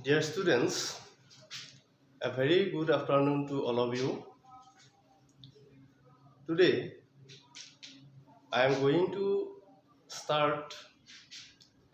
Dear students, a very good afternoon to all of you. Today, I am going to start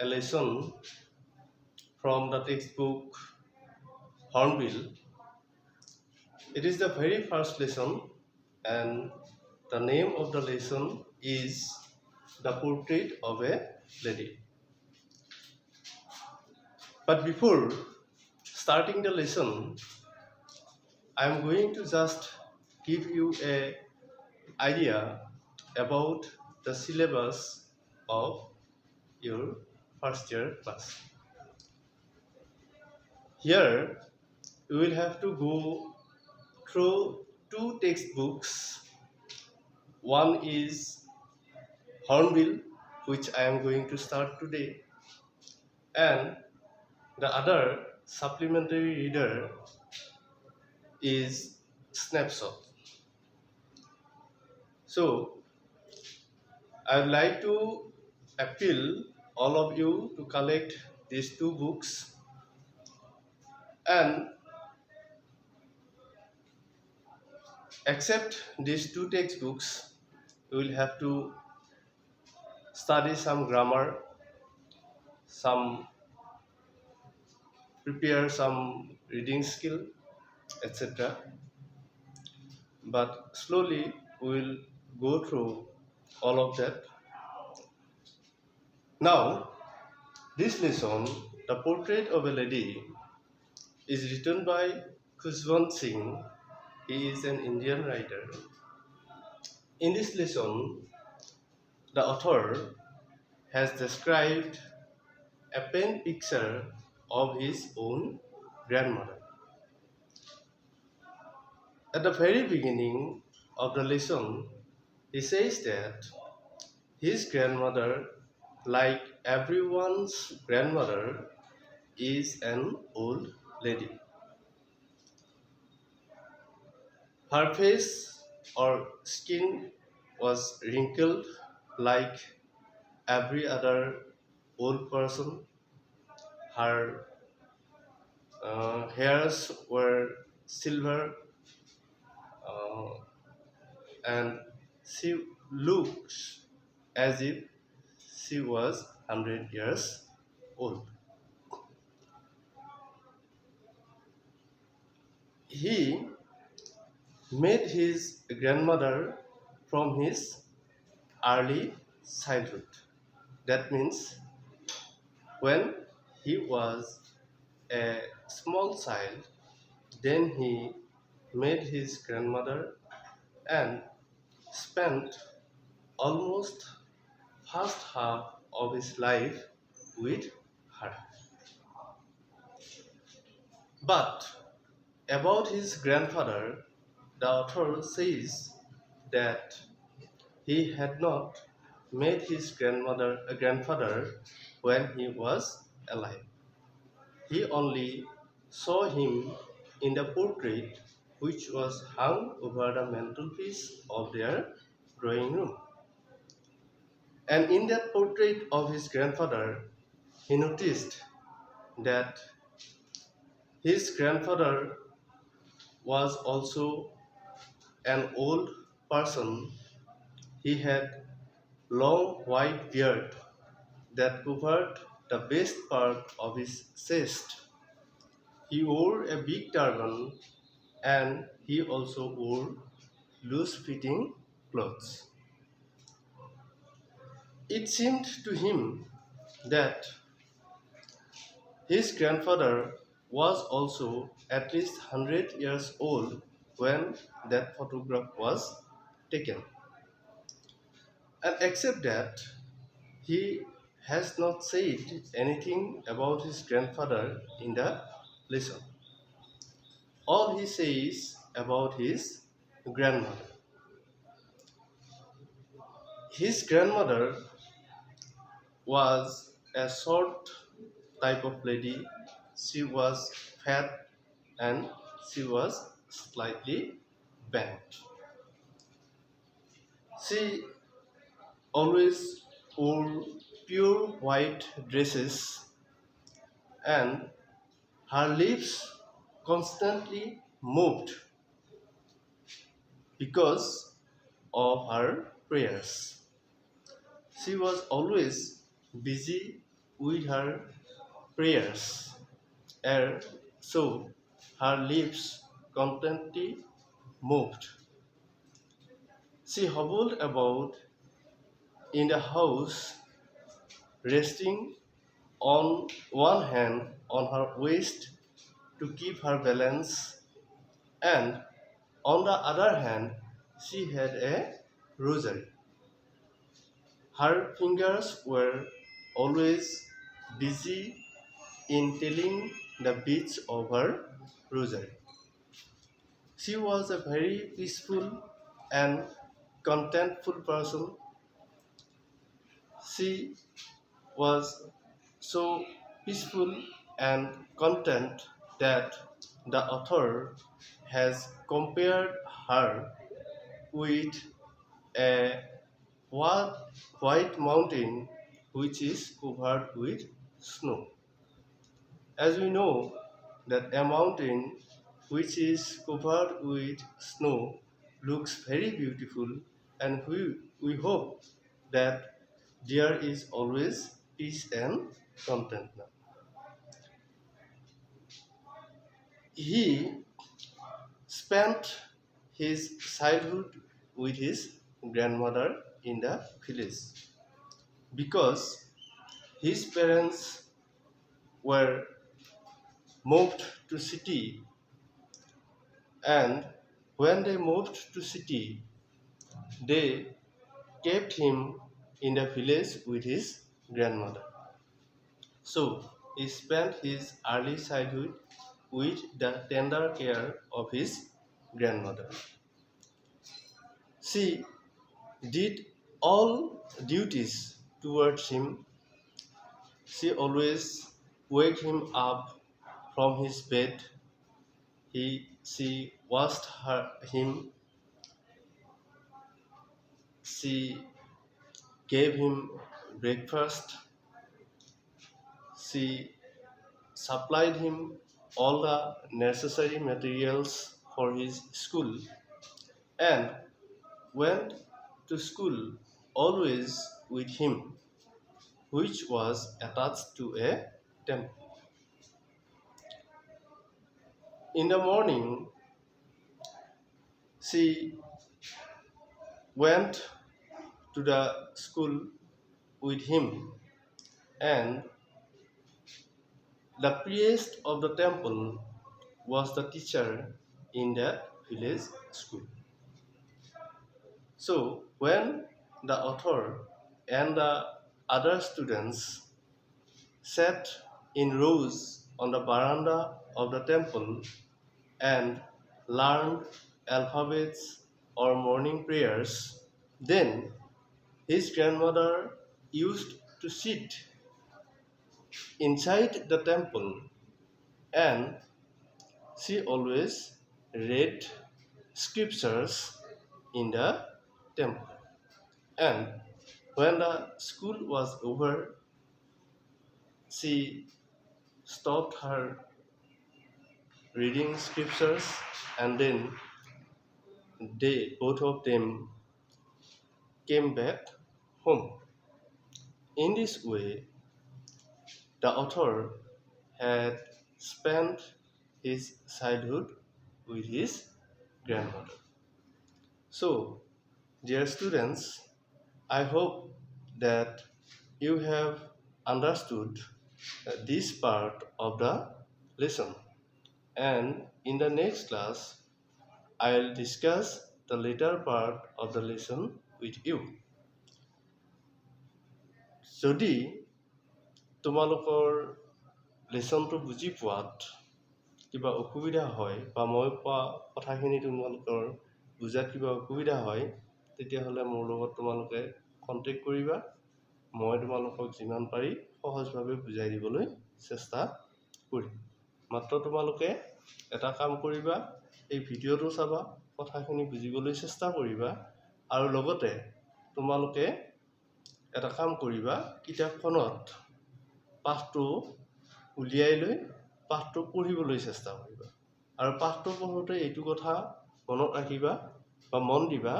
a lesson from the textbook Hornbill. It is the very first lesson, and the name of the lesson is The Portrait of a Lady. But before starting the lesson, I am going to just give you a idea about the syllabus of your first year class. Here, you will have to go through two textbooks. One is Hornbill, which I am going to start today, and the other supplementary reader is Snapshot. So, I would like to appeal all of you to collect these two books and accept these two textbooks. You will have to study some grammar, some prepare some reading skill, etc. But slowly we will go through all of that. Now, this lesson, The Portrait of a Lady, is written by Khushwant Singh. He is an Indian writer. In this lesson, the author has described a pen picture of his own grandmother. At the very beginning of the lesson, he says that his grandmother, like everyone's grandmother, is an old lady. Her face or skin was wrinkled like every other old person. Her hairs were silver, uh, and she looks as if she was 100 years old. He met his grandmother from his early childhood. That means when he was a small child, then he met his grandmother and spent almost first half of his life with her. But about his grandfather, the author says that he had not met his grandfather when he was alive. He only saw him in the portrait which was hung over the mantelpiece of their drawing room. And in that portrait of his grandfather, he noticed that his grandfather was also an old person. He had long white beard that covered the best part of his chest. He wore a big turban and he also wore loose-fitting clothes. It seemed to him that his grandfather was also at least 100 years old when that photograph was taken. And except that, he has not said anything about his grandfather in the lesson. All he says about his grandmother. His grandmother was a short type of lady. She was fat and she was slightly bent. She always wore pure white dresses and Her lips constantly moved because of her prayers. She was always busy with her prayers, and so her lips constantly moved. She hobbled about in the house, resting on one hand on her waist to keep her balance, and on the other hand, she had a rosary. Her fingers were always busy in telling the beads of her rosary. She was a very peaceful and contentful person. She was so peaceful and content that the author has compared her with a white mountain which is covered with snow. As we know that a mountain which is covered with snow looks very beautiful, and we hope that there is always peace and contentment. He spent his childhood with his grandmother in the village because his parents were moved to city, and when they moved to city they kept him in the village with his grandmother. So he spent his early childhood with the tender care of his grandmother. She did all duties towards him. She always waked him up from his bed. She washed him. She gave him breakfast. She supplied him all the necessary materials for his school, and went to school always with him, which was attached to a temple. In the morning, she went to the school with him, and the priest of the temple was the teacher in that village school. So, when the author and the other students sat in rows on the veranda of the temple and learned alphabets or morning prayers, then his grandmother used to sit inside the temple, and she always read scriptures in the temple. And when the school was over, she stopped her reading scriptures, and then both of them came back home. In this way, the author had spent his childhood with his grandmother. So, dear students, I hope that you have understood this part of the lesson. And in the next class, I'll discuss the later part of the lesson with you. যদি তোমালোকৰ লেচনটো বুজি পোৱাত কিবা অসুবিধা হয় বা মই কোৱা কথাখিনি তোমালোকৰ বুজাত কিবা অসুবিধা হয়, তেতিয়াহ'লে মোৰ লগত তোমালোকে কণ্টেক্ট কৰিবা। মই তোমালোকক যিমান পাৰি সহজভাৱে বুজাই দিবলৈ চেষ্টা কৰিম। মাত্ৰ তোমালোকে এটা কাম কৰিবা, এই ভিডিঅ'টো চাবা, কথাখিনি বুজিবলৈ চেষ্টা কৰিবা, আৰু লগতে তোমালোকে এটা কাম কৰিবা, কিতাপখনত পাঠটো উলিয়াই লৈ পাঠটো পঢ়িবলৈ চেষ্টা কৰিবা আৰু পাঠটো পঢ়োঁতে এইটো কথা মনত ৰাখিবা বা মন দিবা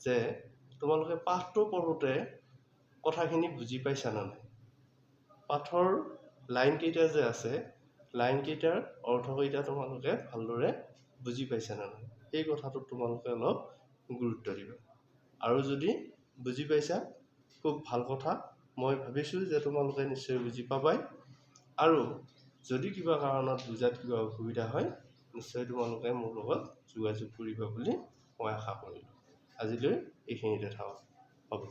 যে তোমালোকে পাঠটো পঢ়োঁতে কথাখিনি বুজি পাইছা নে নাই। পাঠৰ লাইনকেইটা যে আছে লাইনকেইটাৰ অৰ্থকেইটা তোমালোকে ভালদৰে বুজি পাইছা নে নাই, সেই কথাটোত তোমালোকে অলপ গুৰুত্ব দিবা। আৰু যদি বুজি পাইছা খুব ভাল কথা, মই ভাবিছোঁ যে তোমালোকে নিশ্চয় বুজি পাবাই। আৰু যদি কিবা কাৰণত বুজাত কিবা অসুবিধা হয় নিশ্চয় তোমালোকে মোৰ লগত যোগাযোগ কৰিবা বুলি মই আশা কৰিলোঁ। আজিলৈ এইখিনিতে থাকক, হ'ব।